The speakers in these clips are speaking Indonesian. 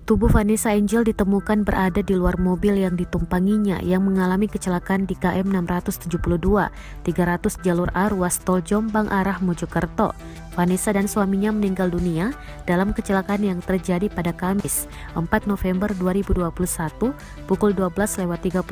Tubuh Vanessa Angel ditemukan berada di luar mobil yang ditumpanginya yang mengalami kecelakaan di KM 672, 300 jalur A ruas tol Jombang arah Mojokerto. Vanessa dan suaminya meninggal dunia dalam kecelakaan yang terjadi pada Kamis 4 November 2021 pukul 12.34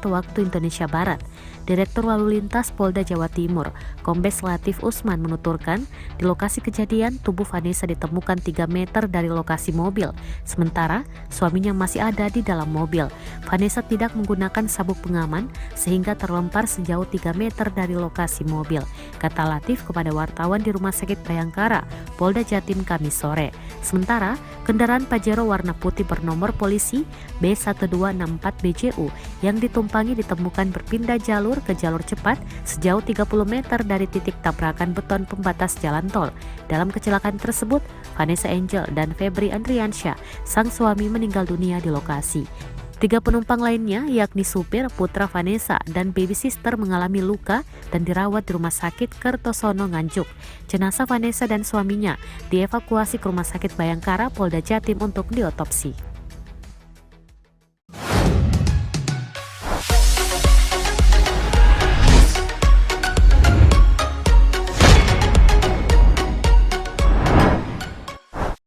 waktu Indonesia Barat. Direktur Lalu Lintas Polda Jawa Timur, Kombes Latif Usman menuturkan, di lokasi kejadian tubuh Vanessa ditemukan 3 meter dari lokasi mobil, sementara suaminya masih ada di dalam mobil. Vanessa tidak menggunakan sabuk pengaman sehingga terlempar sejauh 3 meter dari lokasi mobil, kata Latif kepada wartawan di Rumah Sakit Bayangkara, Polda Jatim Kamis sore. Sementara, kendaraan Pajero warna putih bernomor polisi B1264BJU yang ditumpangi ditemukan berpindah jalur ke jalur cepat sejauh 30 meter dari titik tabrakan beton pembatas jalan tol. Dalam kecelakaan tersebut, Vanessa Angel dan Febri Andriansyah, sang suami, meninggal dunia di lokasi. 3 penumpang lainnya yakni supir, putra Vanessa, dan baby sister mengalami luka dan dirawat di Rumah Sakit Kertosono Nganjuk. Jenazah Vanessa dan suaminya dievakuasi ke Rumah Sakit Bayangkara Polda Jatim untuk diotopsi.